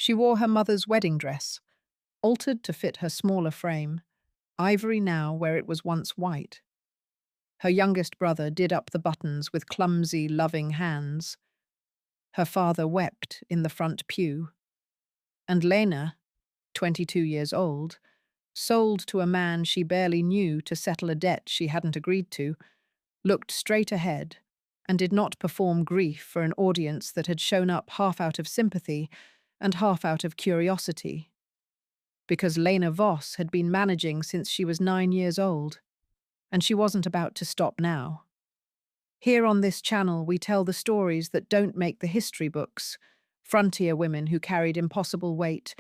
She wore her mother's wedding dress, altered to fit her smaller frame, ivory now where it was once white. Her youngest brother did up the buttons with clumsy, loving hands. Her father wept in the front pew. And Lena, 22 years old, sold to a man she barely knew to settle a debt she hadn't agreed to, looked straight ahead, and did not perform grief for an audience that had shown up half out of sympathy and half out of curiosity. Because Lena Voss had been managing since she was 9 years old, and she wasn't about to stop now. Here on this channel, we tell the stories that don't make the history books, frontier women who carried impossible weight,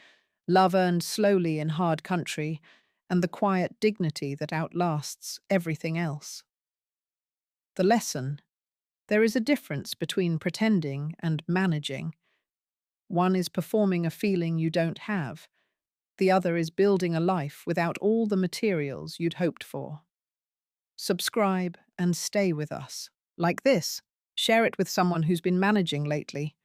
love earned slowly in hard country, and the quiet dignity that outlasts everything else. The lesson: there is a difference between pretending and managing. One is performing a feeling you don't have. The other is building a life without all the materials you'd hoped for. Subscribe and stay with us. Like this, share it with someone who's been managing lately.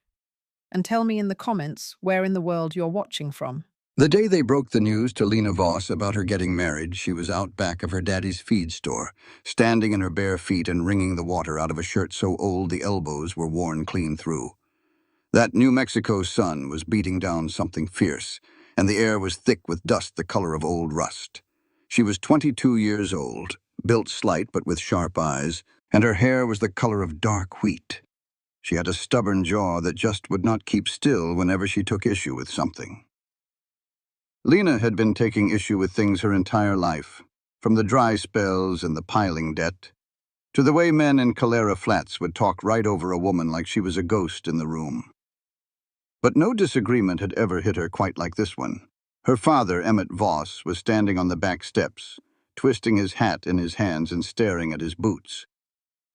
And tell me in the comments where in the world you're watching from. The day they broke the news to Lena Voss about her getting married, she was out back of her daddy's feed store, standing in her bare feet and wringing the water out of a shirt so old the elbows were worn clean through. That New Mexico sun was beating down something fierce, and the air was thick with dust the color of old rust. She was 22 years old, built slight but with sharp eyes, and her hair was the color of dark wheat. She had a stubborn jaw that just would not keep still whenever she took issue with something. Lena had been taking issue with things her entire life, from the dry spells and the piling debt, to the way men in Calera Flats would talk right over a woman like she was a ghost in the room. But no disagreement had ever hit her quite like this one. Her father, Emmett Voss, was standing on the back steps, twisting his hat in his hands and staring at his boots.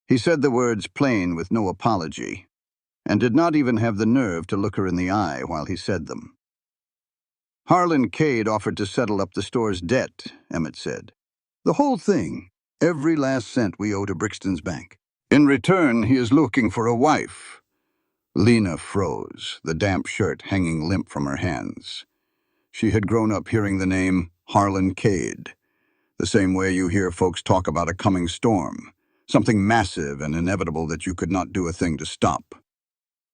He said the words plain with no apology, and did not even have the nerve to look her in the eye while he said them. Harlan Cade offered to settle up the store's debt, Emmett said. The whole thing, every last cent we owe to Brixton's bank. In return, he is looking for a wife. Lena froze, the damp shirt hanging limp from her hands. She had grown up hearing the name Harlan Cade, the same way you hear folks talk about a coming storm, something massive and inevitable that you could not do a thing to stop.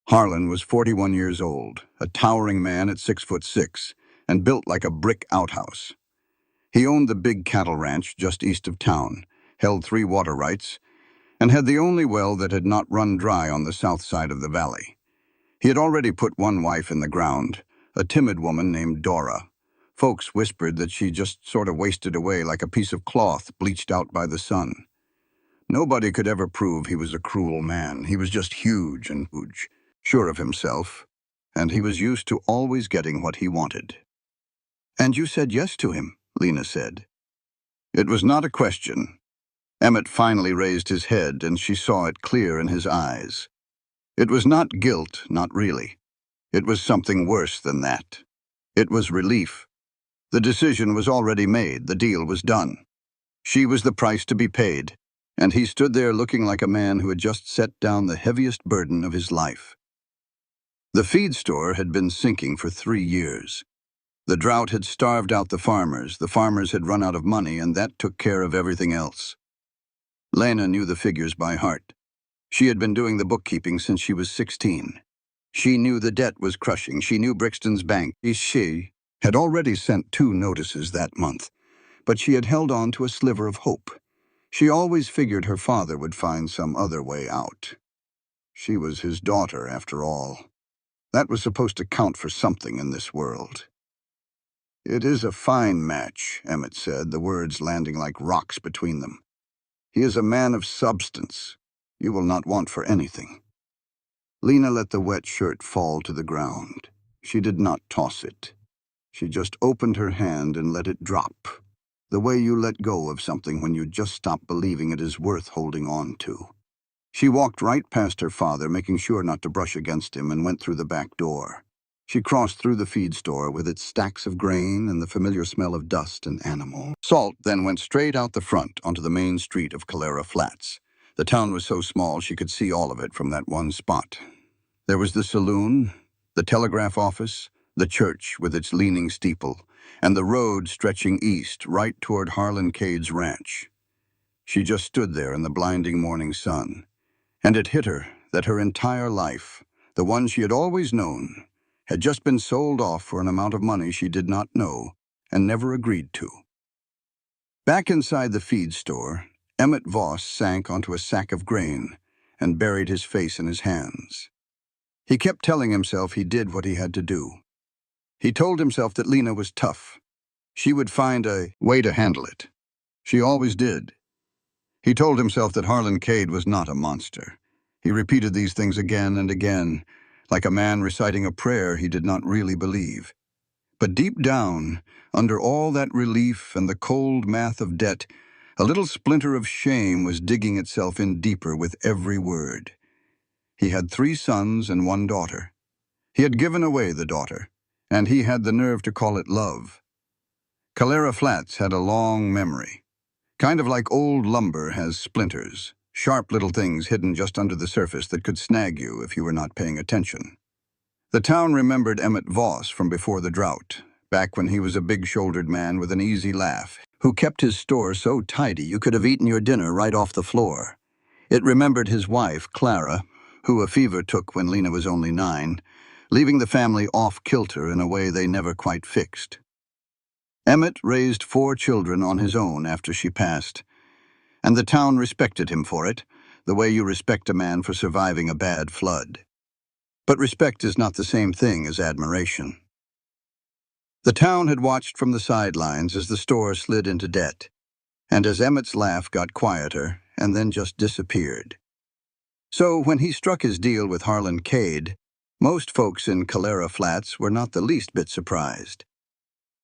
Harlan was 41 years old, a towering man at 6'6", and built like a brick outhouse. He owned the big cattle ranch just east of town, held 3 water rights, and had the only well that had not run dry on the south side of the valley. He had already put one wife in the ground, a timid woman named Dora. Folks whispered that she just sort of wasted away like a piece of cloth bleached out by the sun. Nobody could ever prove he was a cruel man. He was just huge and huge, sure of himself, and he was used to always getting what he wanted. And you said yes to him, Lena said. It was not a question. Emmett finally raised his head, and she saw it clear in his eyes. It was not guilt, not really. It was something worse than that. It was relief. The decision was already made, the deal was done. She was the price to be paid, and he stood there looking like a man who had just set down the heaviest burden of his life. The feed store had been sinking for 3 years. The drought had starved out the farmers had run out of money, and that took care of everything else. Lena knew the figures by heart. She had been doing the bookkeeping since she was 16. She knew the debt was crushing. She knew Brixton's bank. She had already sent 2 notices that month, but she had held on to a sliver of hope. She always figured her father would find some other way out. She was his daughter, after all. That was supposed to count for something in this world. It is a fine match, Emmett said, the words landing like rocks between them. He is a man of substance. You will not want for anything. Lena let the wet shirt fall to the ground. She did not toss it. She just opened her hand and let it drop, the way you let go of something when you just stop believing it is worth holding on to. She walked right past her father, making sure not to brush against him, and went through the back door. She crossed through the feed store with its stacks of grain and the familiar smell of dust and animal salt, then went straight out the front onto the main street of Calera Flats. The town was so small she could see all of it from that one spot. There was the saloon, the telegraph office, the church with its leaning steeple, and the road stretching east right toward Harlan Cade's ranch. She just stood there in the blinding morning sun, and it hit her that her entire life, the one she had always known, had just been sold off for an amount of money she did not know and never agreed to. Back inside the feed store, Emmett Voss sank onto a sack of grain and buried his face in his hands. He kept telling himself he did what he had to do. He told himself that Lena was tough. She would find a way to handle it. She always did. He told himself that Harlan Cade was not a monster. He repeated these things again and again, like a man reciting a prayer he did not really believe. But deep down, under all that relief and the cold math of debt, a little splinter of shame was digging itself in deeper with every word. He had 3 sons and 1 daughter. He had given away the daughter, and he had the nerve to call it love. Calera Flats had a long memory. Kind of like old lumber has splinters, sharp little things hidden just under the surface that could snag you if you were not paying attention. The town remembered Emmett Voss from before the drought, back when he was a big-shouldered man with an easy laugh, who kept his store so tidy you could have eaten your dinner right off the floor. It remembered his wife, Clara, who a fever took when Lena was only 9, leaving the family off-kilter in a way they never quite fixed. Emmett raised 4 children on his own after she passed, and the town respected him for it, the way you respect a man for surviving a bad flood. But respect is not the same thing as admiration. The town had watched from the sidelines as the store slid into debt, and as Emmett's laugh got quieter and then just disappeared. So when he struck his deal with Harlan Cade, most folks in Calera Flats were not the least bit surprised.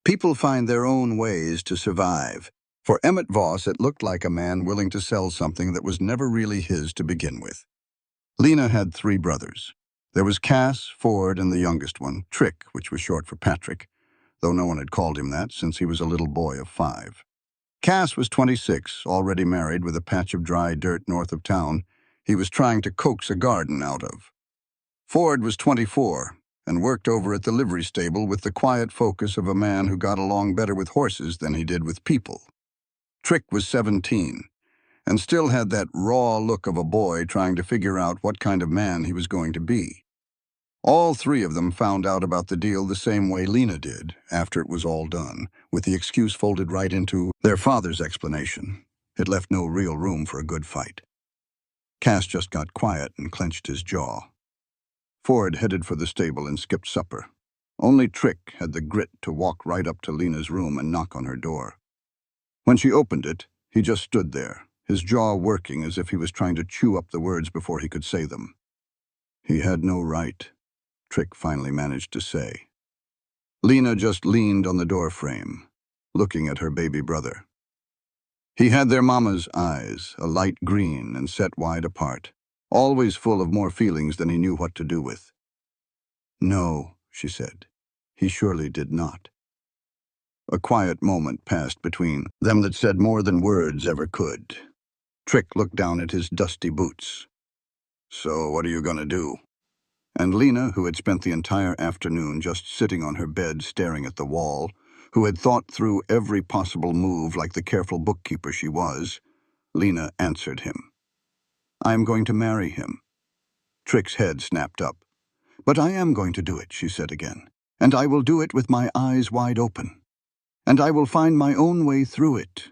People find their own ways to survive. For Emmett Voss, it looked like a man willing to sell something that was never really his to begin with. Lena had 3 brothers. There was Cass, Ford, and the youngest one, Trick, which was short for Patrick, though no one had called him that since he was a little boy of 5. Cass was 26, already married with a patch of dry dirt north of town he was trying to coax a garden out of. Ford was 24 and worked over at the livery stable with the quiet focus of a man who got along better with horses than he did with people. Trick was 17 and still had that raw look of a boy trying to figure out what kind of man he was going to be. All 3 of them found out about the deal the same way Lena did after it was all done, with the excuse folded right into their father's explanation. It left no real room for a good fight. Cass just got quiet and clenched his jaw. Ford headed for the stable and skipped supper. Only Trick had the grit to walk right up to Lena's room and knock on her door. When she opened it, he just stood there, his jaw working as if he was trying to chew up the words before he could say them. He had no right, Trick finally managed to say. Lena just leaned on the doorframe, looking at her baby brother. He had their mama's eyes, a light green and set wide apart, always full of more feelings than he knew what to do with. No, she said. He surely did not. A quiet moment passed between them that said more than words ever could. Trick looked down at his dusty boots. So what are you going to do? And Lena, who had spent the entire afternoon just sitting on her bed staring at the wall, who had thought through every possible move like the careful bookkeeper she was, Lena answered him. I am going to marry him. Trick's head snapped up. But I am going to do it, she said again, and I will do it with my eyes wide open. And I will find my own way through it.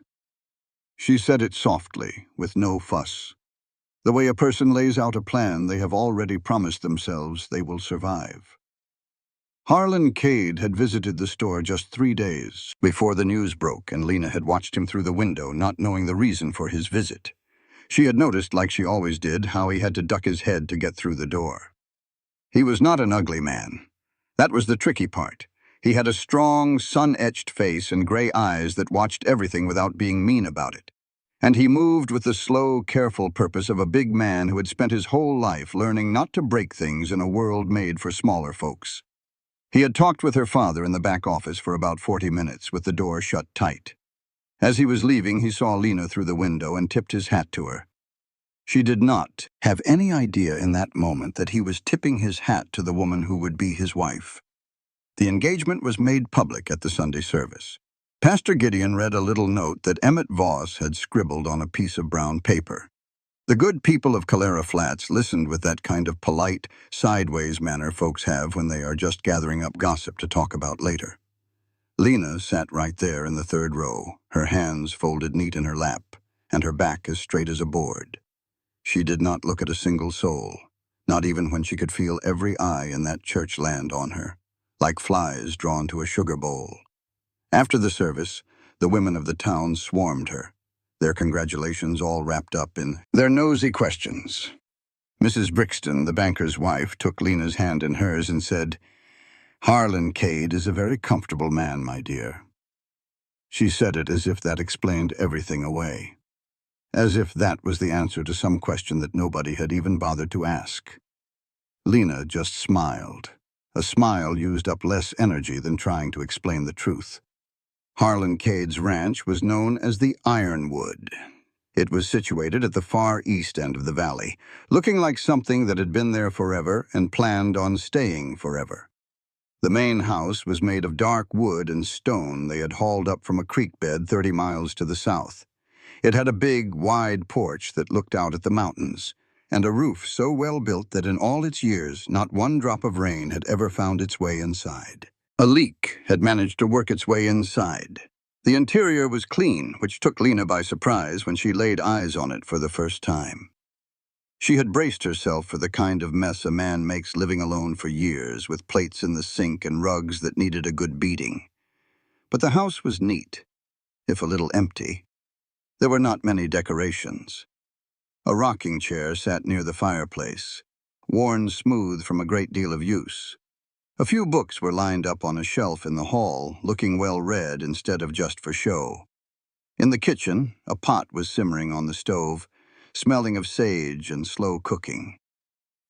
She said it softly, with no fuss. The way a person lays out a plan they have already promised themselves they will survive. Harlan Cade had visited the store just 3 days before the news broke, and Lena had watched him through the window, not knowing the reason for his visit. She had noticed, like she always did, how he had to duck his head to get through the door. He was not an ugly man. That was the tricky part. He had a strong, sun-etched face and gray eyes that watched everything without being mean about it. And he moved with the slow, careful purpose of a big man who had spent his whole life learning not to break things in a world made for smaller folks. He had talked with her father in the back office for about 40 minutes, with the door shut tight. As he was leaving, he saw Lena through the window and tipped his hat to her. She did not have any idea in that moment that he was tipping his hat to the woman who would be his wife. The engagement was made public at the Sunday service. Pastor Gideon read a little note that Emmett Voss had scribbled on a piece of brown paper. The good people of Calera Flats listened with that kind of polite, sideways manner folks have when they are just gathering up gossip to talk about later. Lena sat right there in the third row, her hands folded neat in her lap, and her back as straight as a board. She did not look at a single soul, not even when she could feel every eye in that church land on her, like flies drawn to a sugar bowl. After the service, the women of the town swarmed her, their congratulations all wrapped up in their nosy questions. Mrs. Brixton, the banker's wife, took Lena's hand in hers and said, "Harlan Cade is a very comfortable man, my dear." She said it as if that explained everything away, as if that was the answer to some question that nobody had even bothered to ask. Lena just smiled. A smile used up less energy than trying to explain the truth. Harlan Cade's ranch was known as the Ironwood. It was situated at the far east end of the valley, looking like something that had been there forever and planned on staying forever. The main house was made of dark wood and stone they had hauled up from a creek bed 30 miles to the south. It had a big, wide porch that looked out at the mountains, and a roof so well built that in all its years not one drop of rain had ever found its way inside. A leak had managed to work its way inside. The interior was clean, which took Lena by surprise when she laid eyes on it for the first time. She had braced herself for the kind of mess a man makes living alone for years, with plates in the sink and rugs that needed a good beating. But the house was neat, if a little empty. There were not many decorations. A rocking chair sat near the fireplace, worn smooth from a great deal of use. A few books were lined up on a shelf in the hall, looking well read instead of just for show. In the kitchen, a pot was simmering on the stove, smelling of sage and slow cooking.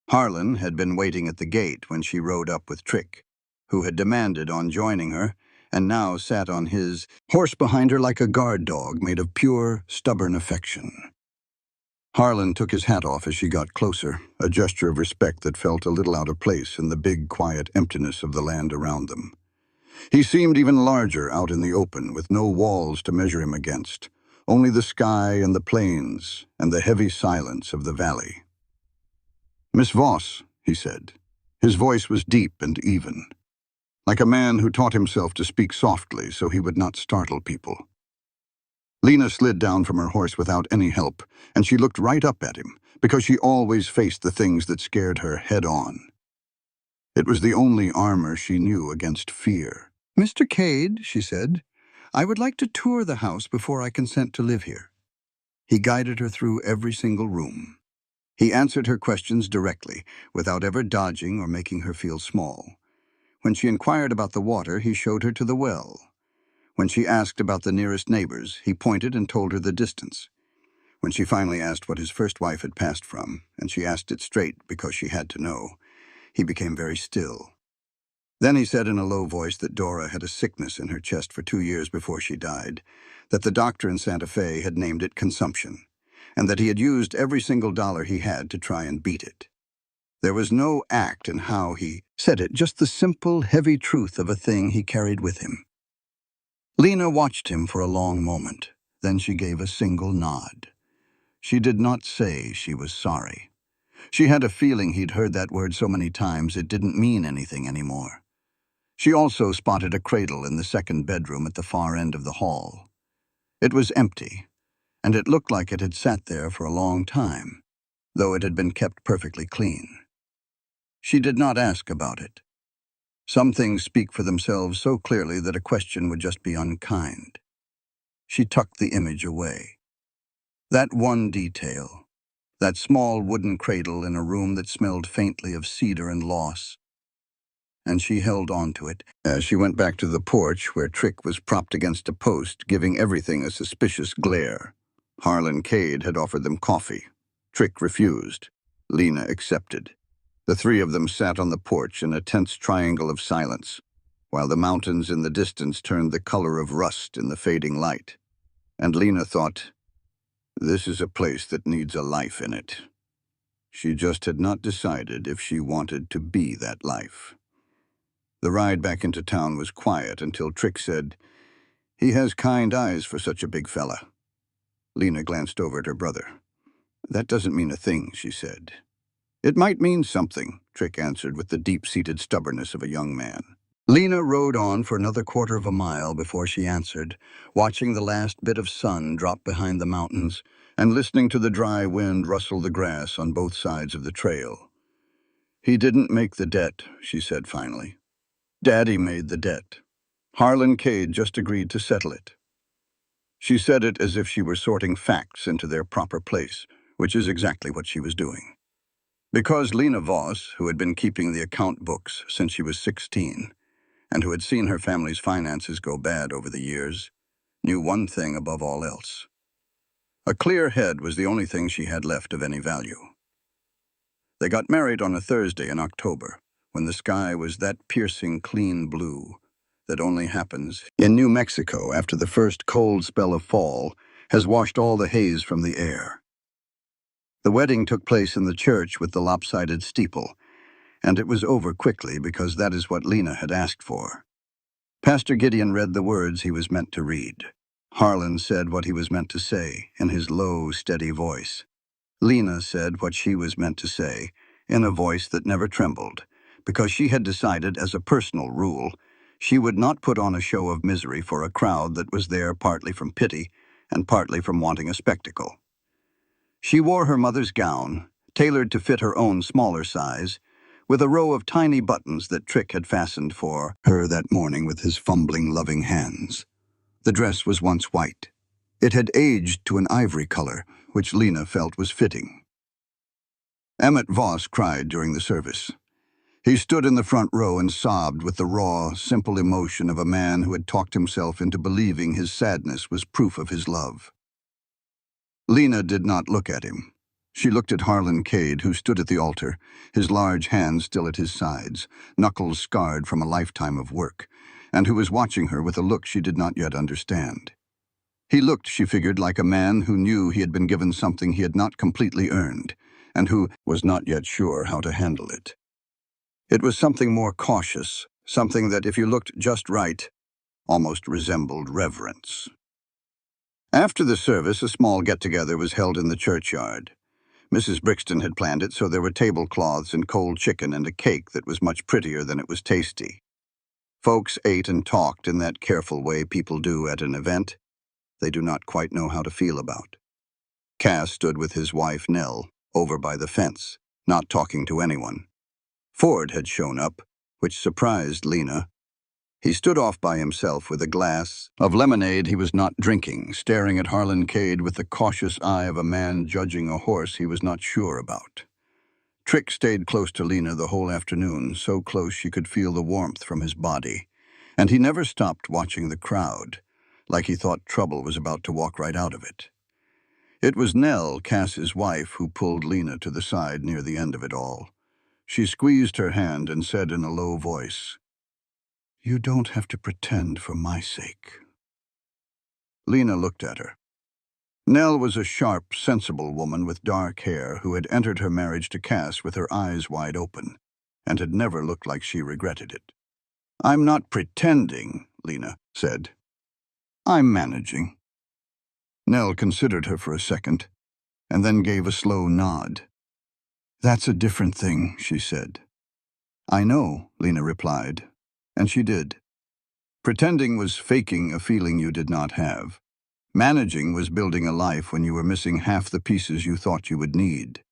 Harlan had been waiting at the gate when she rode up with Trick, who had demanded on joining her, and now sat on his horse behind her like a guard dog made of pure, stubborn affection. Harlan took his hat off as she got closer, a gesture of respect that felt a little out of place in the big, quiet emptiness of the land around them. He seemed even larger out in the open, with no walls to measure him against, only the sky and the plains and the heavy silence of the valley. "Miss Voss," he said. His voice was deep and even, like a man who taught himself to speak softly so he would not startle people. Lena slid down from her horse without any help, and she looked right up at him, because she always faced the things that scared her head-on. It was the only armor she knew against fear. "Mr. Cade," she said, "I would like to tour the house before I consent to live here." He guided her through every single room. He answered her questions directly, without ever dodging or making her feel small. When she inquired about the water, he showed her to the well. When she asked about the nearest neighbors, he pointed and told her the distance. When she finally asked what his first wife had passed from, and she asked it straight because she had to know, he became very still. Then he said in a low voice that Dora had a sickness in her chest for 2 years before she died, that the doctor in Santa Fe had named it consumption, and that he had used every single dollar he had to try and beat it. There was no act in how he said it, just the simple, heavy truth of a thing he carried with him. Lena watched him for a long moment. Then she gave a single nod. She did not say she was sorry. She had a feeling he'd heard that word so many times it didn't mean anything anymore. She also spotted a cradle in the second bedroom at the far end of the hall. It was empty, and it looked like it had sat there for a long time, though it had been kept perfectly clean. She did not ask about it. Some things speak for themselves so clearly that a question would just be unkind. She tucked the image away. That one detail, that small wooden cradle in a room that smelled faintly of cedar and loss, and she held on to it as she went back to the porch where Trick was propped against a post, giving everything a suspicious glare. Harlan Cade had offered them coffee. Trick refused. Lena accepted. The three of them sat on the porch in a tense triangle of silence, while the mountains in the distance turned the color of rust in the fading light. And Lena thought, this is a place that needs a life in it. She just had not decided if she wanted to be that life. The ride back into town was quiet until Trick said, "He has kind eyes for such a big fella." Lena glanced over at her brother. "That doesn't mean a thing," she said. "It might mean something," Trick answered with the deep-seated stubbornness of a young man. Lena rode on for another quarter of a mile before she answered, watching the last bit of sun drop behind the mountains and listening to the dry wind rustle the grass on both sides of the trail. "He didn't make the debt," she said finally. "Daddy made the debt. Harlan Cade just agreed to settle it." She said it as if she were sorting facts into their proper place, which is exactly what she was doing. Because Lena Voss, who had been keeping the account books since she was 16, and who had seen her family's finances go bad over the years, knew one thing above all else. A clear head was the only thing she had left of any value. They got married on a Thursday in October, when the sky was that piercing clean blue that only happens in New Mexico after the first cold spell of fall has washed all the haze from the air. The wedding took place in the church with the lopsided steeple, and it was over quickly because that is what Lena had asked for. Pastor Gideon read the words he was meant to read. Harlan said what he was meant to say in his low, steady voice. Lena said what she was meant to say in a voice that never trembled, because she had decided as a personal rule she would not put on a show of misery for a crowd that was there partly from pity and partly from wanting a spectacle. She wore her mother's gown, tailored to fit her own smaller size, with a row of tiny buttons that Trick had fastened for her that morning with his fumbling, loving hands. The dress was once white. It had aged to an ivory color, which Lena felt was fitting. Emmett Voss cried during the service. He stood in the front row and sobbed with the raw, simple emotion of a man who had talked himself into believing his sadness was proof of his love. Lena did not look at him. She looked at Harlan Cade, who stood at the altar, his large hands still at his sides, knuckles scarred from a lifetime of work, and who was watching her with a look she did not yet understand. He looked, she figured, like a man who knew he had been given something he had not completely earned, and who was not yet sure how to handle it. It was something more cautious, something that, if you looked just right, almost resembled reverence. After the service, a small get-together was held in the churchyard. Mrs. Brixton had planned it, so there were tablecloths and cold chicken and a cake that was much prettier than it was tasty. Folks ate and talked in that careful way people do at an event they do not quite know how to feel about. Cass stood with his wife, Nell, over by the fence, not talking to anyone. Ford had shown up, which surprised Lena. He stood off by himself with a glass of lemonade he was not drinking, staring at Harlan Cade with the cautious eye of a man judging a horse he was not sure about. Trick stayed close to Lena the whole afternoon, so close she could feel the warmth from his body, and he never stopped watching the crowd, like he thought trouble was about to walk right out of it. It was Nell, Cass's wife, who pulled Lena to the side near the end of it all. She squeezed her hand and said in a low voice, "You don't have to pretend for my sake." Lena looked at her. Nell was a sharp, sensible woman with dark hair who had entered her marriage to Cass with her eyes wide open, and had never looked like she regretted it. "I'm not pretending," Lena said. "I'm managing." Nell considered her for a second, and then gave a slow nod. "That's a different thing," she said. "I know," Lena replied, and she did. Pretending was faking a feeling you did not have. Managing was building a life when you were missing half the pieces you thought you would need.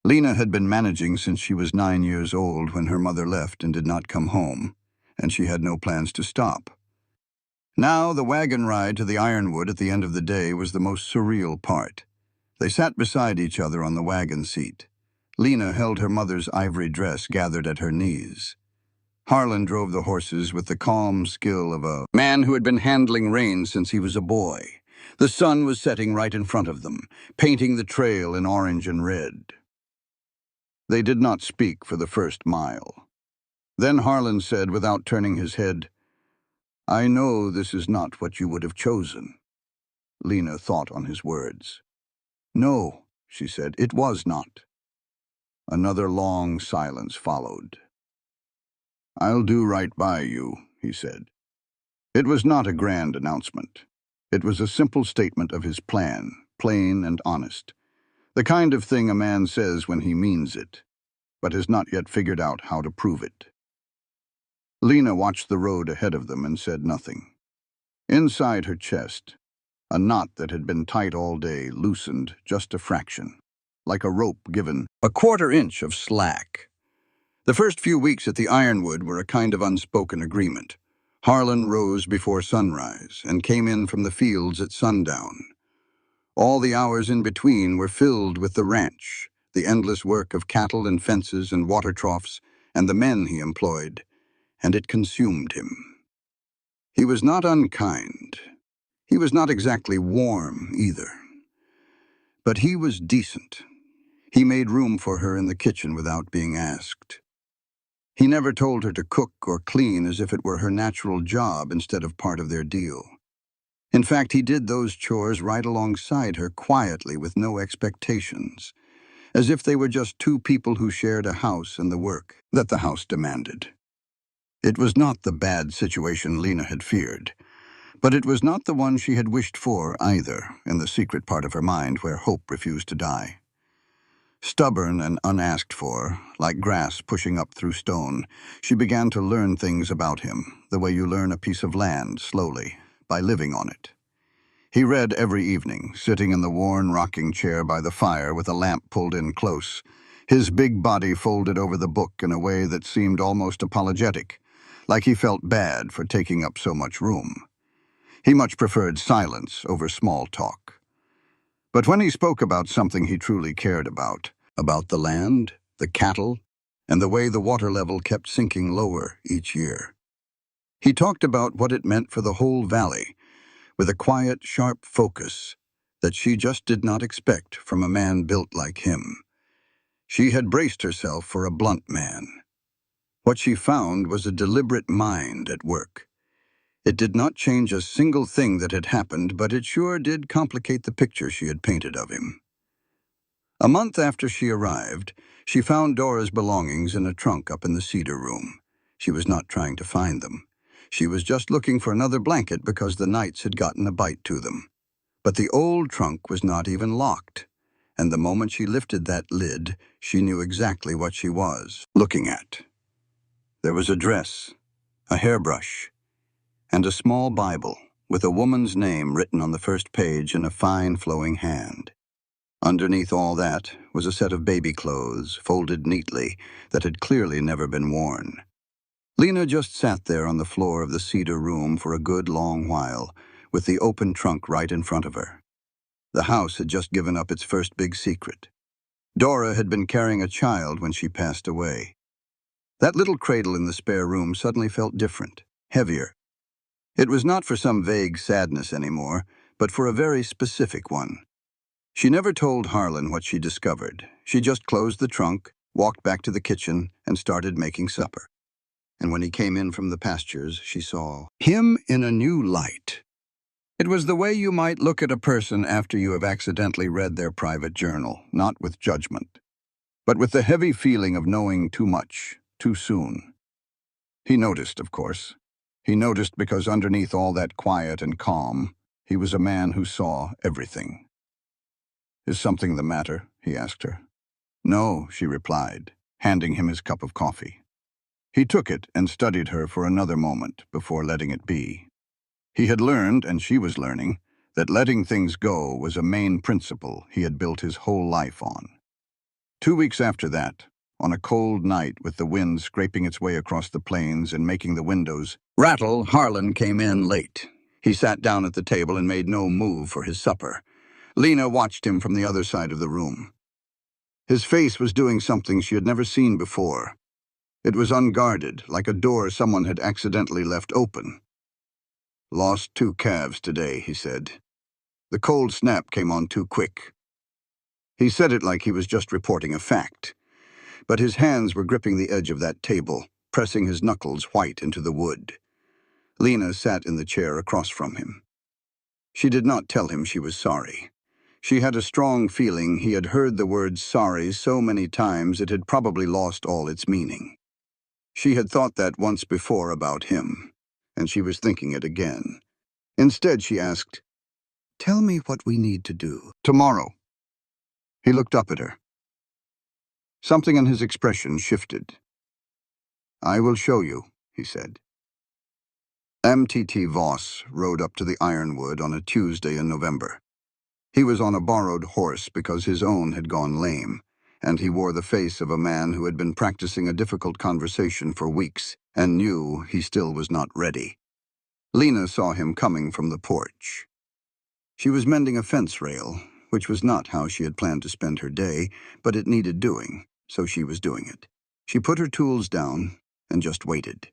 Lena had been managing since she was 9 years old when her mother left and did not come home, and she had no plans to stop. Now the wagon ride to the ironwood at the end of the day was the most surreal part. They sat beside each other on the wagon seat. Lena held her mother's ivory dress gathered at her knees. Harlan drove the horses with the calm skill of a man who had been handling reins since he was a boy. The sun was setting right in front of them, painting the trail in orange and red. They did not speak for the first mile. Then Harlan said, without turning his head, "I know this is not what you would have chosen." Lena thought on his words. "No," she said, "it was not." Another long silence followed. "I'll do right by you," he said. It was not a grand announcement. It was a simple statement of his plan, plain and honest. The kind of thing a man says when he means it, but has not yet figured out how to prove it. Lena watched the road ahead of them and said nothing. Inside her chest, a knot that had been tight all day loosened just a fraction, like a rope given a quarter inch of slack. The first few weeks at the Ironwood were a kind of unspoken agreement. Harlan rose before sunrise and came in from the fields at sundown. All the hours in between were filled with the ranch, the endless work of cattle and fences and water troughs, and the men he employed, and it consumed him. He was not unkind. He was not exactly warm either. But he was decent. He made room for her in the kitchen without being asked. He never told her to cook or clean as if it were her natural job instead of part of their deal. In fact, he did those chores right alongside her quietly with no expectations, as if they were just two people who shared a house and the work that the house demanded. It was not the bad situation Lena had feared, but it was not the one she had wished for either, in the secret part of her mind where hope refused to die. Stubborn and unasked for, like grass pushing up through stone, she began to learn things about him, the way you learn a piece of land slowly, by living on it. He read every evening, sitting in the worn rocking chair by the fire with a lamp pulled in close, his big body folded over the book in a way that seemed almost apologetic, like he felt bad for taking up so much room. He much preferred silence over small talk. But when he spoke about something he truly cared about the land, the cattle, and the way the water level kept sinking lower each year, he talked about what it meant for the whole valley, with a quiet, sharp focus that she just did not expect from a man built like him. She had braced herself for a blunt man. What she found was a deliberate mind at work. It did not change a single thing that had happened, but it sure did complicate the picture she had painted of him. A month after she arrived, she found Dora's belongings in a trunk up in the cedar room. She was not trying to find them. She was just looking for another blanket because the nights had gotten a bite to them. But the old trunk was not even locked, and the moment she lifted that lid, she knew exactly what she was looking at. There was a dress, a hairbrush, and a small Bible with a woman's name written on the first page in a fine flowing hand. Underneath all that was a set of baby clothes, folded neatly, that had clearly never been worn. Lena just sat there on the floor of the cedar room for a good long while, with the open trunk right in front of her. The house had just given up its first big secret. Dora had been carrying a child when she passed away. That little cradle in the spare room suddenly felt different, heavier. It was not for some vague sadness anymore, but for a very specific one. She never told Harlan what she discovered. She just closed the trunk, walked back to the kitchen, and started making supper. And when he came in from the pastures, she saw him in a new light. It was the way you might look at a person after you have accidentally read their private journal, not with judgment, but with the heavy feeling of knowing too much, too soon. He noticed, of course. He noticed because underneath all that quiet and calm, he was a man who saw everything. "Is something the matter?" he asked her. "No," she replied, handing him his cup of coffee. He took it and studied her for another moment before letting it be. He had learned, and she was learning, that letting things go was a main principle he had built his whole life on. 2 weeks after that, on a cold night with the wind scraping its way across the plains and making the windows rattle, Harlan came in late. He sat down at the table and made no move for his supper. Lena watched him from the other side of the room. His face was doing something she had never seen before. It was unguarded, like a door someone had accidentally left open. "Lost 2 calves today," he said. The cold snap came on too quick. He said it like he was just reporting a fact, but his hands were gripping the edge of that table, pressing his knuckles white into the wood. Lena sat in the chair across from him. She did not tell him she was sorry. She had a strong feeling he had heard the word sorry so many times it had probably lost all its meaning. She had thought that once before about him, and she was thinking it again. Instead, she asked, "Tell me what we need to do." "Tomorrow." He looked up at her. Something in his expression shifted. "I will show you," he said. MTT Voss rode up to the Ironwood on a Tuesday in November. He was on a borrowed horse because his own had gone lame, and he wore the face of a man who had been practicing a difficult conversation for weeks and knew he still was not ready. Lena saw him coming from the porch. She was mending a fence rail, which was not how she had planned to spend her day, but it needed doing, so she was doing it. She put her tools down and just waited.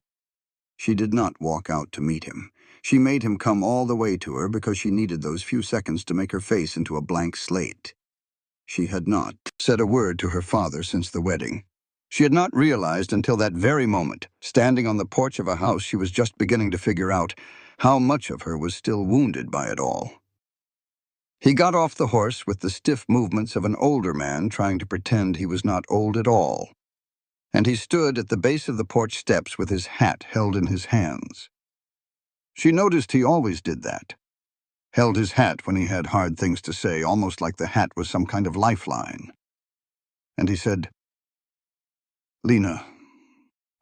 She did not walk out to meet him. She made him come all the way to her because she needed those few seconds to make her face into a blank slate. She had not said a word to her father since the wedding. She had not realized until that very moment, standing on the porch of a house she was just beginning to figure out, how much of her was still wounded by it all. He got off the horse with the stiff movements of an older man trying to pretend he was not old at all, and he stood at the base of the porch steps with his hat held in his hands. She noticed he always did that. Held his hat when he had hard things to say, almost like the hat was some kind of lifeline. And he said, "Lena,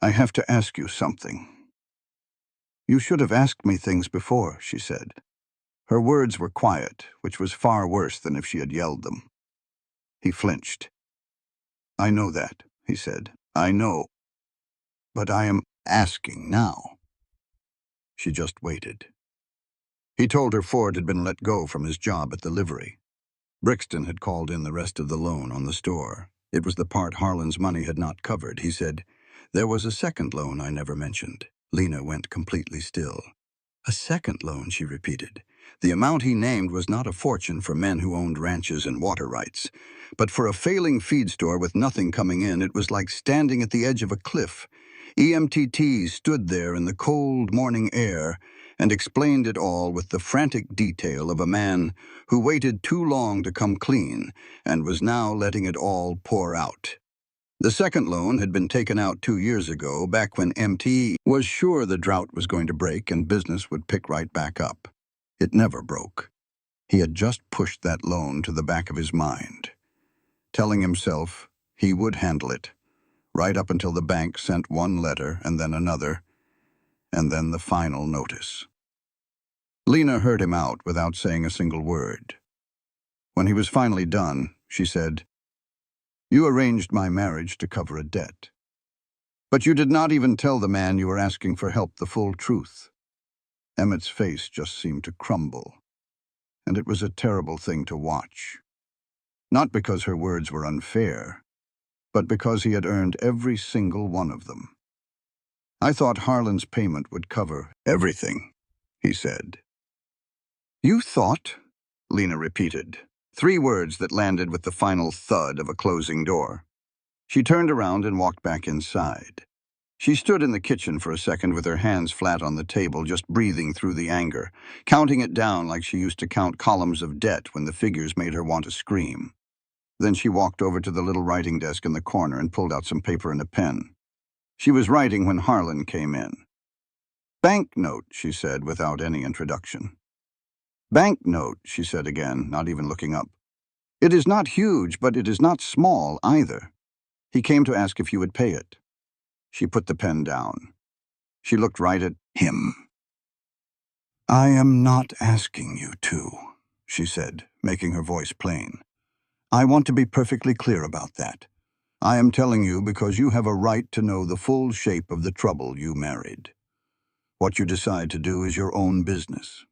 I have to ask you something." "You should have asked me things before," she said. Her words were quiet, which was far worse than if she had yelled them. He flinched. "I know that," he said. "I know. But I am asking now." She just waited. He told her Ford had been let go from his job at the livery. Brixton had called in the rest of the loan on the store. It was the part Harlan's money had not covered. He said, "There was a second loan I never mentioned." Lena went completely still. "A second loan," she repeated. The amount he named was not a fortune for men who owned ranches and water rights. But for a failing feed store with nothing coming in, it was like standing at the edge of a cliff. EMTT stood there in the cold morning air and explained it all with the frantic detail of a man who waited too long to come clean and was now letting it all pour out. The second loan had been taken out 2 years ago, back when MT was sure the drought was going to break and business would pick right back up. It never broke. He had just pushed that loan to the back of his mind, telling himself he would handle it, right up until the bank sent one letter and then another, and then the final notice. Lena heard him out without saying a single word. When he was finally done, she said, "You arranged my marriage to cover a debt. But you did not even tell the man you were asking for help the full truth." Emmett's face just seemed to crumble, and it was a terrible thing to watch. Not because her words were unfair, but because he had earned every single one of them. "I thought Harlan's payment would cover everything," he said. "You thought?" Lena repeated, 3 words that landed with the final thud of a closing door. She turned around and walked back inside. She stood in the kitchen for a second with her hands flat on the table, just breathing through the anger, counting it down like she used to count columns of debt when the figures made her want to scream. Then she walked over to the little writing desk in the corner and pulled out some paper and a pen. She was writing when Harlan came in. "Banknote," she said without any introduction. "Banknote," she said again, not even looking up. "It is not huge, but it is not small either. He came to ask if you would pay it." She put the pen down. She looked right at him. "I am not asking you to," she said, making her voice plain. "I want to be perfectly clear about that. I am telling you because you have a right to know the full shape of the trouble you married. What you decide to do is your own business."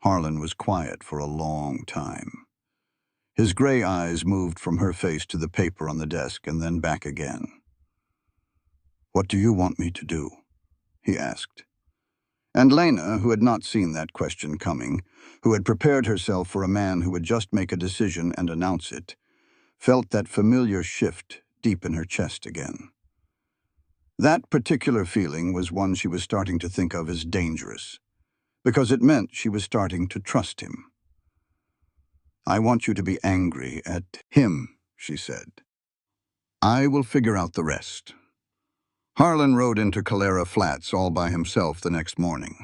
Harlan was quiet for a long time. His gray eyes moved from her face to the paper on the desk and then back again. "What do you want me to do?" he asked. And Lena, who had not seen that question coming, who had prepared herself for a man who would just make a decision and announce it, felt that familiar shift deep in her chest again. That particular feeling was one she was starting to think of as dangerous, because it meant she was starting to trust him. "I want you to be angry at him," she said. "I will figure out the rest." Harlan rode into Calera Flats all by himself the next morning.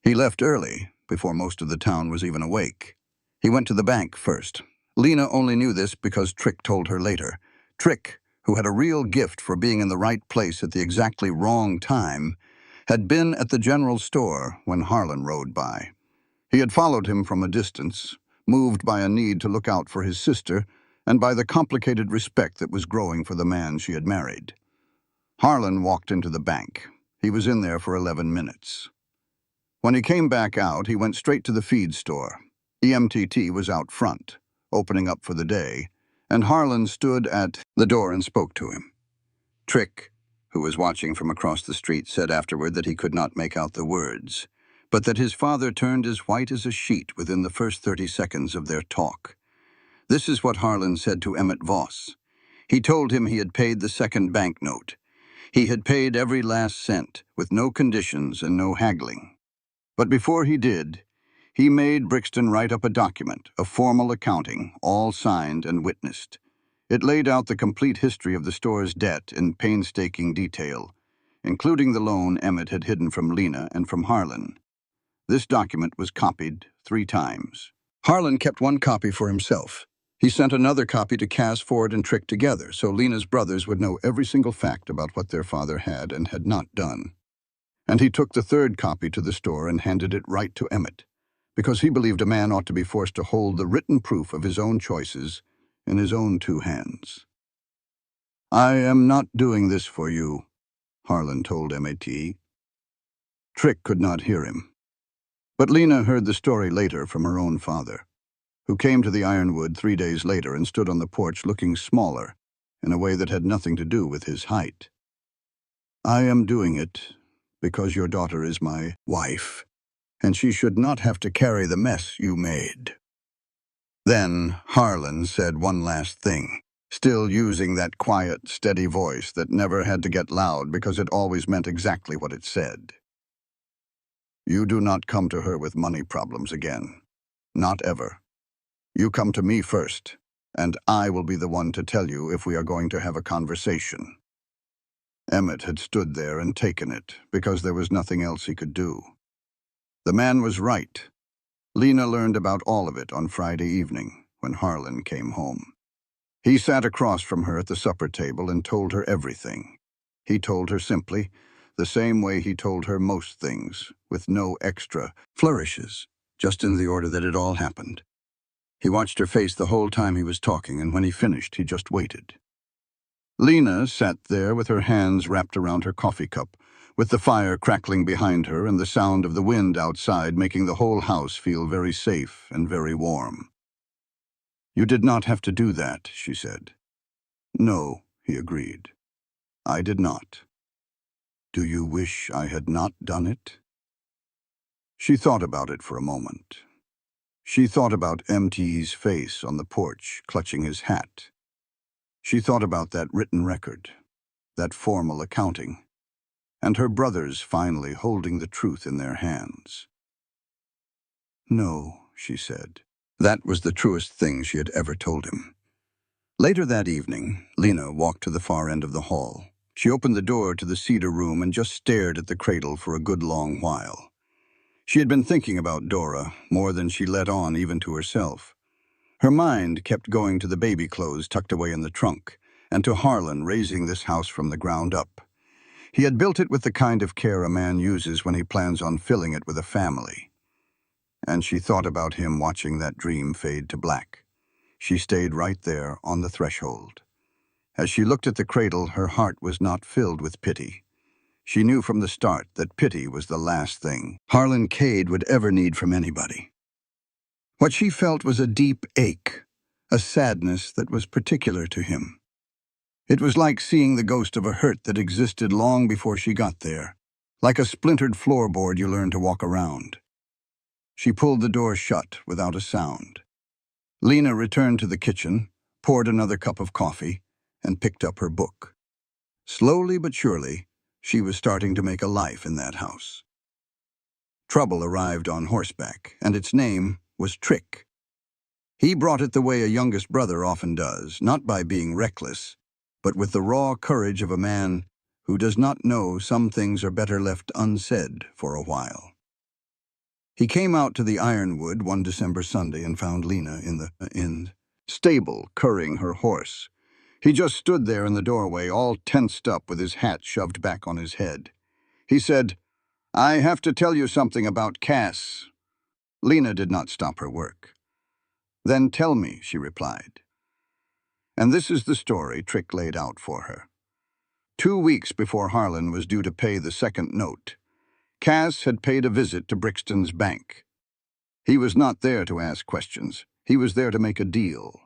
He left early, before most of the town was even awake. He went to the bank first. Lena only knew this because Trick told her later. Trick, who had a real gift for being in the right place at the exactly wrong time, had been at the general store when Harlan rode by. He had followed him from a distance, moved by a need to look out for his sister and by the complicated respect that was growing for the man she had married. Harlan walked into the bank. He was in there for 11 minutes. When he came back out, he went straight to the feed store. EMTT was out front, opening up for the day, and Harlan stood at the door and spoke to him. Trick, who was watching from across the street, said afterward that he could not make out the words, but that his father turned as white as a sheet within the first 30 seconds of their talk. This is what Harlan said to Emmett Voss. He told him he had paid the second banknote. He had paid every last cent, with no conditions and no haggling. But before he did, he made Brixton write up a document, a formal accounting, all signed and witnessed. It laid out the complete history of the store's debt in painstaking detail, including the loan Emmett had hidden from Lena and from Harlan. This document was copied 3 times. Harlan kept one copy for himself. He sent another copy to Cass, Ford, and Trick together, so Lena's brothers would know every single fact about what their father had and had not done. And he took the 3rd copy to the store and handed it right to Emmett, because he believed a man ought to be forced to hold the written proof of his own choices in his own 2 hands. "I am not doing this for you," Harlan told Emmett. Trick could not hear him. But Lena heard the story later from her own father, who came to the Ironwood 3 days later and stood on the porch looking smaller in a way that had nothing to do with his height. "I am doing it because your daughter is my wife, and she should not have to carry the mess you made." Then Harlan said one last thing, still using that quiet, steady voice that never had to get loud because it always meant exactly what it said. "You do not come to her with money problems again. Not ever. You come to me first, and I will be the one to tell you if we are going to have a conversation." Emmett had stood there and taken it, because there was nothing else he could do. The man was right. Lena learned about all of it on Friday evening, when Harlan came home. He sat across from her at the supper table and told her everything. He told her simply, the same way he told her most things, with no extra flourishes, just in the order that it all happened. He watched her face the whole time he was talking, and when he finished, he just waited. Lena sat there with her hands wrapped around her coffee cup, with the fire crackling behind her and the sound of the wind outside making the whole house feel very safe and very warm. "You did not have to do that," she said. "No," he agreed. "I did not. Do you wish I had not done it?" She thought about it for a moment. She thought about MT's face on the porch, clutching his hat. She thought about that written record, that formal accounting, and her brothers finally holding the truth in their hands. "No," she said. That was the truest thing she had ever told him. Later that evening, Lena walked to the far end of the hall. She opened the door to the cedar room and just stared at the cradle for a good long while. She had been thinking about Dora more than she let on even to herself. Her mind kept going to the baby clothes tucked away in the trunk, and to Harlan raising this house from the ground up. He had built it with the kind of care a man uses when he plans on filling it with a family. And she thought about him watching that dream fade to black. She stayed right there on the threshold. As she looked at the cradle, her heart was not filled with pity. She knew from the start that pity was the last thing Harlan Cade would ever need from anybody. What she felt was a deep ache, a sadness that was particular to him. It was like seeing the ghost of a hurt that existed long before she got there, like a splintered floorboard you learn to walk around. She pulled the door shut without a sound. Lena returned to the kitchen, poured another cup of coffee, and picked up her book. Slowly but surely, she was starting to make a life in that house. Trouble arrived on horseback, and its name was Trick. He brought it the way a youngest brother often does, not by being reckless, but with the raw courage of a man who does not know some things are better left unsaid for a while. He came out to the Ironwood one December Sunday and found Lena in the stable, currying her horse. He just stood there in the doorway, all tensed up with his hat shoved back on his head. He said, "I have to tell you something about Cass." Lena did not stop her work. "Then tell me," she replied. And this is the story Trick laid out for her. 2 weeks before Harlan was due to pay the second note, Cass had paid a visit to Brixton's bank. He was not there to ask questions. He was there to make a deal.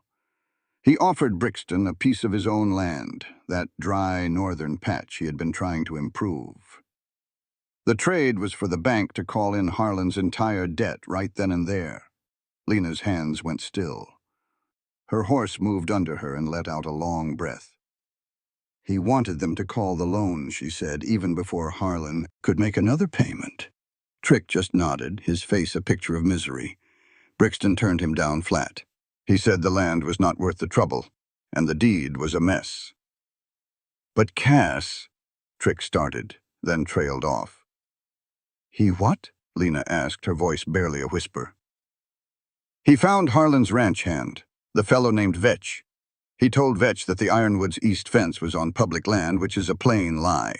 He offered Brixton a piece of his own land, that dry northern patch he had been trying to improve. The trade was for the bank to call in Harlan's entire debt right then and there. Lena's hands went still. Her horse moved under her and let out a long breath. He wanted them to call the loan, she said, even before Harlan could make another payment. Trick just nodded, his face a picture of misery. Brixton turned him down flat. He said the land was not worth the trouble, and the deed was a mess. "But Cass," Trick started, then trailed off. "He what?" Lena asked, her voice barely a whisper. "He found Harlan's ranch hand, the fellow named Vetch. He told Vetch that the Ironwood's east fence was on public land, which is a plain lie.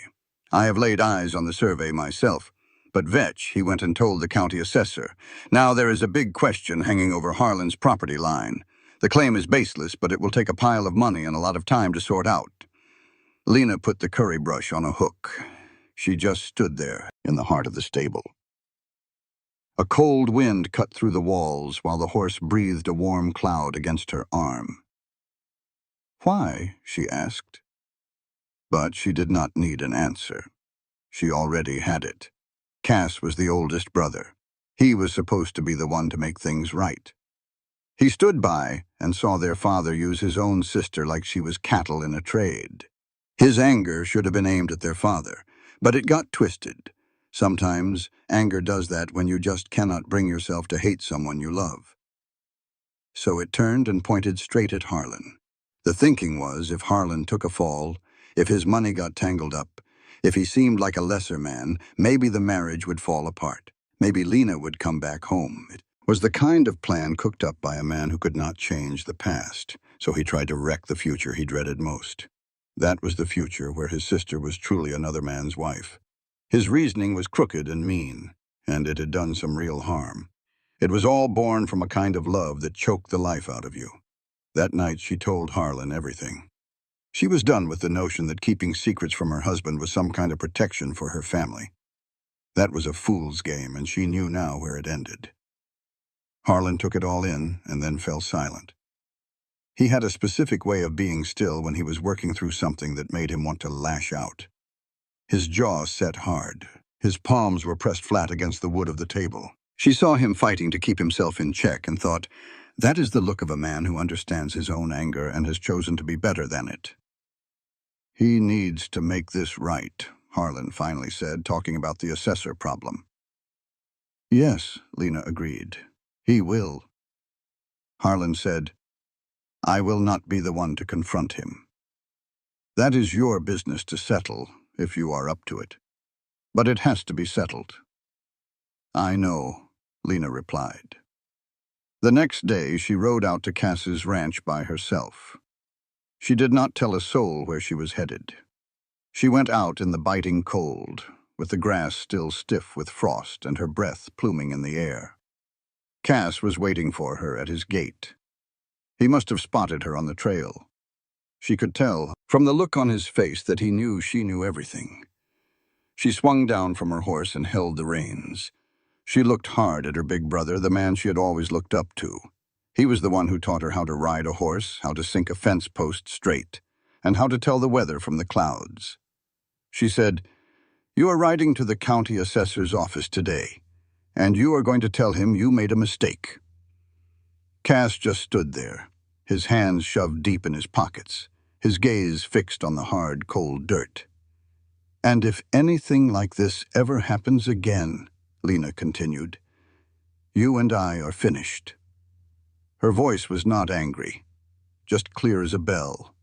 I have laid eyes on the survey myself. But Vetch, he went and told the county assessor. Now there is a big question hanging over Harlan's property line. The claim is baseless, but it will take a pile of money and a lot of time to sort out." Lena put the curry brush on a hook. She just stood there in the heart of the stable. A cold wind cut through the walls while the horse breathed a warm cloud against her arm. "Why?" she asked. But she did not need an answer. She already had it. Cass was the oldest brother. He was supposed to be the one to make things right. He stood by and saw their father use his own sister like she was cattle in a trade. His anger should have been aimed at their father, but it got twisted. Sometimes anger does that when you just cannot bring yourself to hate someone you love. So it turned and pointed straight at Harlan. The thinking was, if Harlan took a fall, if his money got tangled up, if he seemed like a lesser man, maybe the marriage would fall apart. Maybe Lena would come back home. It was the kind of plan cooked up by a man who could not change the past, so he tried to wreck the future he dreaded most. That was the future where his sister was truly another man's wife. His reasoning was crooked and mean, and it had done some real harm. It was all born from a kind of love that choked the life out of you. That night she told Harlan everything. She was done with the notion that keeping secrets from her husband was some kind of protection for her family. That was a fool's game, and she knew now where it ended. Harlan took it all in and then fell silent. He had a specific way of being still when he was working through something that made him want to lash out. His jaw set hard. His palms were pressed flat against the wood of the table. She saw him fighting to keep himself in check and thought, that is the look of a man who understands his own anger and has chosen to be better than it. "He needs to make this right," Harlan finally said, talking about the assessor problem. "Yes," Lena agreed. "He will." Harlan said, "I will not be the one to confront him. That is your business to settle, if you are up to it. But it has to be settled." "I know," Lena replied. The next day, she rode out to Cass's ranch by herself. She did not tell a soul where she was headed. She went out in the biting cold, with the grass still stiff with frost and her breath pluming in the air. Cass was waiting for her at his gate. He must have spotted her on the trail. She could tell from the look on his face that he knew she knew everything. She swung down from her horse and held the reins. She looked hard at her big brother, the man she had always looked up to. He was the one who taught her how to ride a horse, how to sink a fence post straight, and how to tell the weather from the clouds. She said, "You are riding to the county assessor's office today, and you are going to tell him you made a mistake." Cass just stood there, his hands shoved deep in his pockets, his gaze fixed on the hard, cold dirt. "And if anything like this ever happens again," Lena continued, "you and I are finished." Her voice was not angry, just clear as a bell.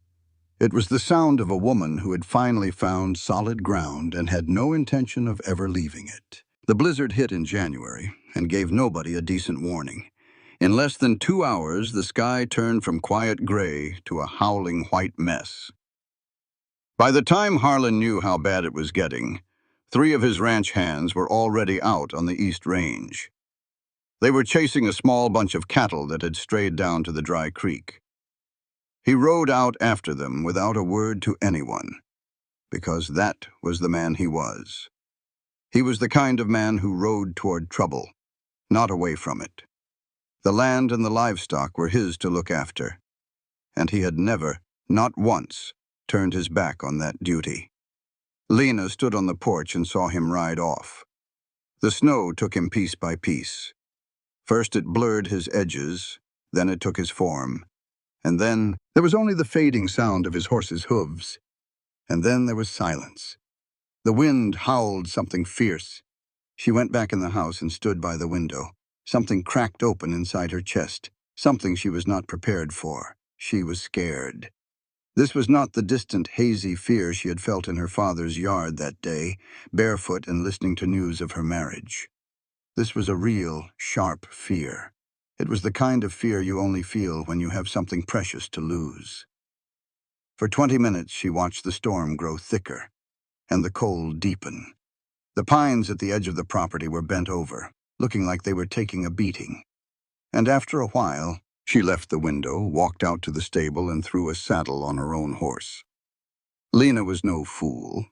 It was the sound of a woman who had finally found solid ground and had no intention of ever leaving it. The blizzard hit in January and gave nobody a decent warning. In less than 2 hours, the sky turned from quiet gray to a howling white mess. By the time Harlan knew how bad it was getting, 3 of his ranch hands were already out on the East Range. They were chasing a small bunch of cattle that had strayed down to the dry creek. He rode out after them without a word to anyone, because that was the man he was. He was the kind of man who rode toward trouble, not away from it. The land and the livestock were his to look after, and he had never, not once, turned his back on that duty. Lena stood on the porch and saw him ride off. The snow took him piece by piece. First it blurred his edges, then it took his form, and then there was only the fading sound of his horse's hooves. And then there was silence. The wind howled something fierce. She went back in the house and stood by the window. Something cracked open inside her chest, something she was not prepared for. She was scared. This was not the distant, hazy fear she had felt in her father's yard that day, barefoot and listening to news of her marriage. This was a real, sharp fear. It was the kind of fear you only feel when you have something precious to lose. For 20 minutes she watched the storm grow thicker, and the cold deepen. The pines at the edge of the property were bent over, looking like they were taking a beating. And after a while, she left the window, walked out to the stable, and threw a saddle on her own horse. Lena was no fool.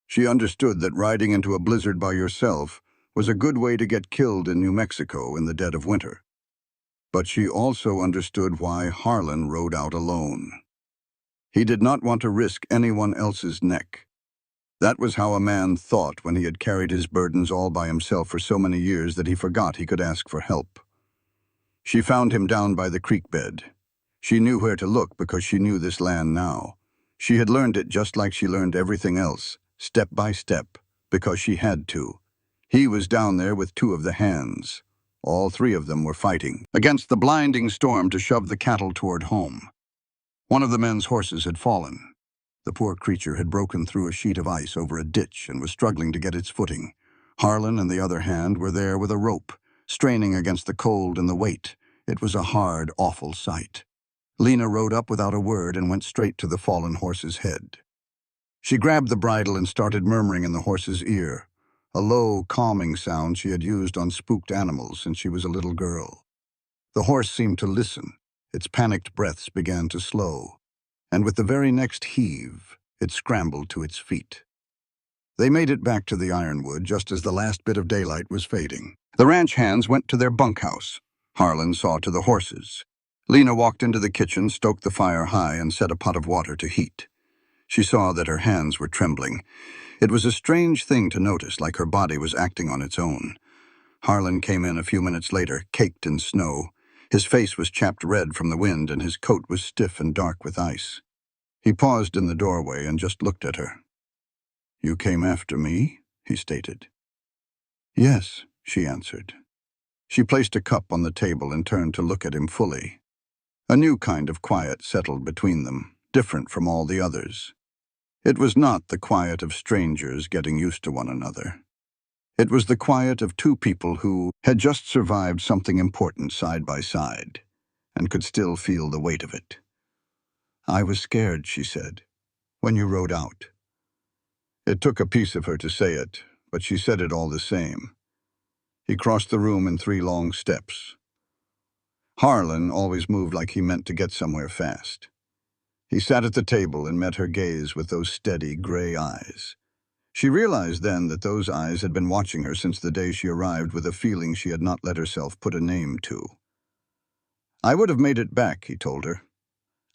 She understood that riding into a blizzard by yourself was a good way to get killed in New Mexico in the dead of winter. But she also understood why Harlan rode out alone. He did not want to risk anyone else's neck. That was how a man thought when he had carried his burdens all by himself for so many years that he forgot he could ask for help. She found him down by the creek bed. She knew where to look because she knew this land now. She had learned it just like she learned everything else, step by step, because she had to. He was down there with 2 of the hands. All 3 of them were fighting against the blinding storm to shove the cattle toward home. One of the men's horses had fallen. The poor creature had broken through a sheet of ice over a ditch and was struggling to get its footing. Harlan and the other hand were there with a rope, straining against the cold and the weight. It was a hard, awful sight. Lena rode up without a word and went straight to the fallen horse's head. She grabbed the bridle and started murmuring in the horse's ear, a low, calming sound she had used on spooked animals since she was a little girl. The horse seemed to listen. Its panicked breaths began to slow, and with the very next heave, it scrambled to its feet. They made it back to the ironwood just as the last bit of daylight was fading. The ranch hands went to their bunkhouse. Harlan saw to the horses. Lena walked into the kitchen, stoked the fire high, and set a pot of water to heat. She saw that her hands were trembling. It was a strange thing to notice, like her body was acting on its own. Harlan came in a few minutes later, caked in snow. His face was chapped red from the wind, and his coat was stiff and dark with ice. He paused in the doorway and just looked at her. "You came after me?" he stated. "Yes," she answered. She placed a cup on the table and turned to look at him fully. A new kind of quiet settled between them, different from all the others. It was not the quiet of strangers getting used to one another. It was the quiet of 2 people who had just survived something important side by side and could still feel the weight of it. "I was scared," she said, "when you rode out." It took a piece of her to say it, but she said it all the same. He crossed the room in 3 long steps. Harlan always moved like he meant to get somewhere fast. He sat at the table and met her gaze with those steady, gray eyes. She realized then that those eyes had been watching her since the day she arrived with a feeling she had not let herself put a name to. "I would have made it back," he told her.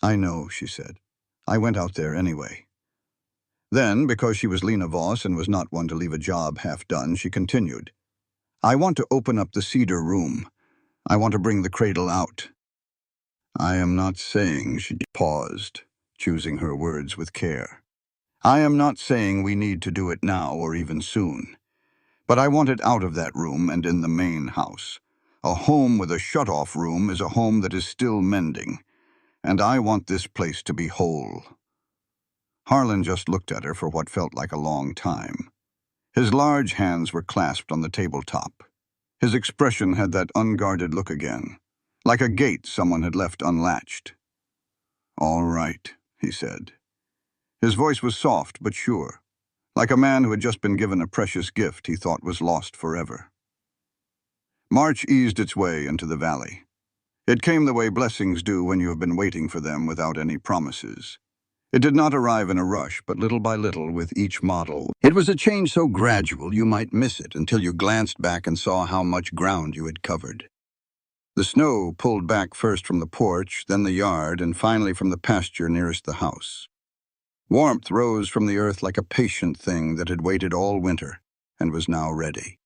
"I know," she said. "I went out there anyway." Then, because she was Lena Voss and was not one to leave a job half done, she continued. "I want to open up the cedar room. I want to bring the cradle out." "I am not saying," she paused, choosing her words with care. "I am not saying we need to do it now or even soon. But I want it out of that room and in the main house. A home with a shut-off room is a home that is still mending, and I want this place to be whole." Harlan just looked at her for what felt like a long time. His large hands were clasped on the tabletop. His expression had that unguarded look again, like a gate someone had left unlatched. "All right," he said. His voice was soft but sure, like a man who had just been given a precious gift he thought was lost forever. March eased its way into the valley. It came the way blessings do when you have been waiting for them without any promises. It did not arrive in a rush, but little by little with each model. It was a change so gradual you might miss it until you glanced back and saw how much ground you had covered. The snow pulled back first from the porch, then the yard, and finally from the pasture nearest the house. Warmth rose from the earth like a patient thing that had waited all winter and was now ready.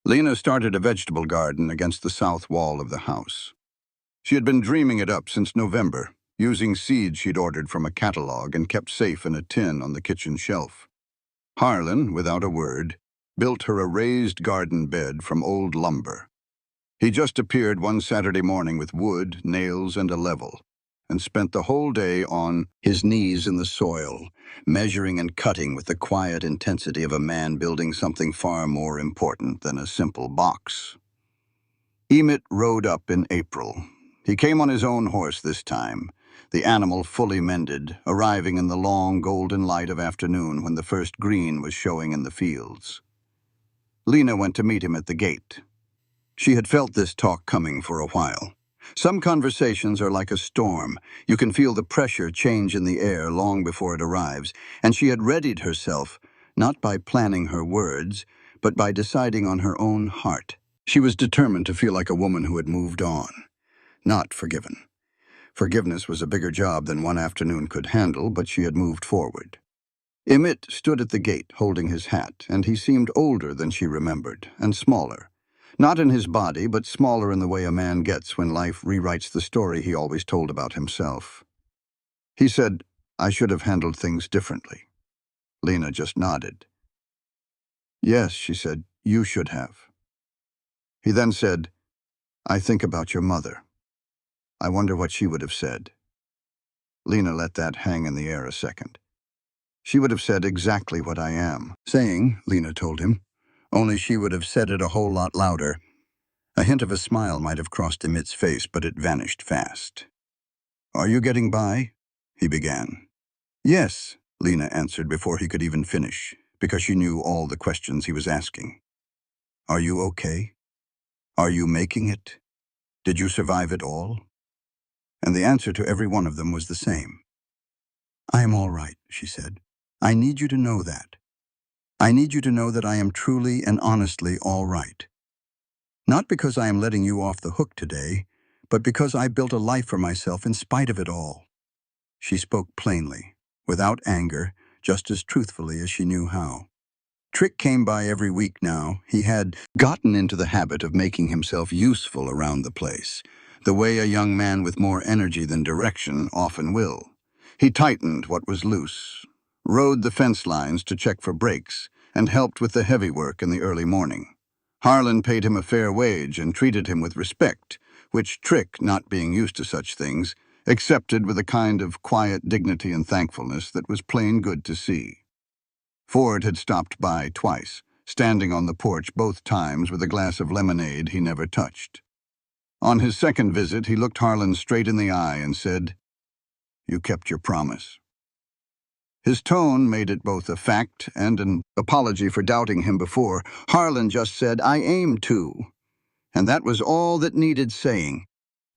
Lena started a vegetable garden against the south wall of the house. She had been dreaming it up since November, using seeds she'd ordered from a catalog and kept safe in a tin on the kitchen shelf. Harlan, without a word, built her a raised garden bed from old lumber. He just appeared one Saturday morning with wood, nails, and a level, and spent the whole day on his knees in the soil, measuring and cutting with the quiet intensity of a man building something far more important than a simple box. Emmett rode up in April. He came on his own horse this time, the animal fully mended, arriving in the long golden light of afternoon when the first green was showing in the fields. Lena went to meet him at the gate. She had felt this talk coming for a while. Some conversations are like a storm. You can feel the pressure change in the air long before it arrives, and she had readied herself, not by planning her words, but by deciding on her own heart. She was determined to feel like a woman who had moved on, not forgiven. Forgiveness was a bigger job than one afternoon could handle, but she had moved forward. Emmett stood at the gate, holding his hat, and he seemed older than she remembered, and smaller. Not in his body, but smaller in the way a man gets when life rewrites the story he always told about himself. He said, "I should have handled things differently." Lena just nodded. "Yes," she said, "you should have." He then said, "I think about your mother. I wonder what she would have said." Lena let that hang in the air a second. "She would have said exactly what I am saying," Lena told him, "only she would have said it a whole lot louder." A hint of a smile might have crossed Emmett's face, but it vanished fast. "Are you getting by?" he began. "Yes," Lena answered before he could even finish, because she knew all the questions he was asking. "Are you okay? Are you making it? Did you survive it all?" And the answer to every one of them was the same. "I am all right," she said. "I need you to know that. I need you to know that I am truly and honestly all right. Not because I am letting you off the hook today, but because I built a life for myself in spite of it all." She spoke plainly, without anger, just as truthfully as she knew how. Trick came by every week now. He had gotten into the habit of making himself useful around the place, the way a young man with more energy than direction often will. He tightened what was loose, rode the fence lines to check for breaks, and helped with the heavy work in the early morning. Harlan paid him a fair wage and treated him with respect, which Trick, not being used to such things, accepted with a kind of quiet dignity and thankfulness that was plain good to see. Ford had stopped by twice, standing on the porch both times with a glass of lemonade he never touched. On his second visit, he looked Harlan straight in the eye and said, "You kept your promise." His tone made it both a fact and an apology for doubting him before. Harlan just said, "I aim to." And that was all that needed saying.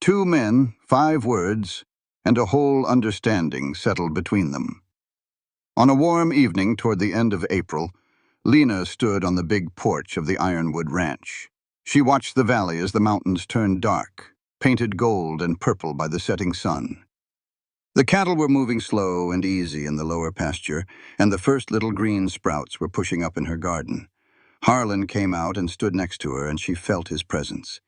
2 men, 5 words, and a whole understanding settled between them. On a warm evening toward the end of April, Lena stood on the big porch of the Ironwood Ranch. She watched the valley as the mountains turned dark, painted gold and purple by the setting sun. The cattle were moving slow and easy in the lower pasture, and the first little green sprouts were pushing up in her garden. Harlan came out and stood next to her, and she felt his presence.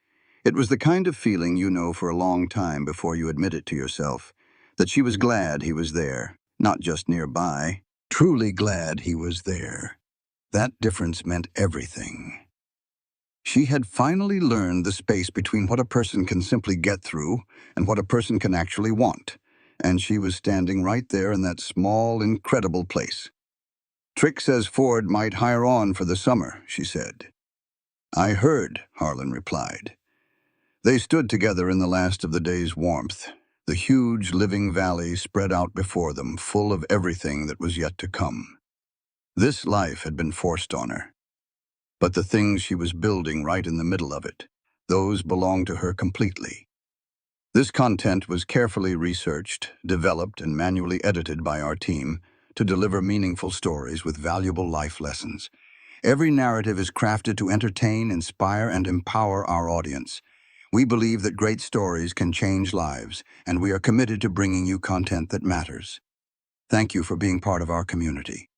It was the kind of feeling you know for a long time before you admit it to yourself, that she was glad he was there, not just nearby, truly glad he was there. That difference meant everything. She had finally learned the space between what a person can simply get through and what a person can actually want. and she was standing right there in that small, incredible place. "Trick says Ford might hire on for the summer," she said. "I heard," Harlan replied. They stood together in the last of the day's warmth, the huge living valley spread out before them, full of everything that was yet to come. This life had been forced on her, but the things she was building right in the middle of it, those belonged to her completely. This content was carefully researched, developed, and manually edited by our team to deliver meaningful stories with valuable life lessons. Every narrative is crafted to entertain, inspire, and empower our audience. We believe that great stories can change lives, and we are committed to bringing you content that matters. Thank you for being part of our community.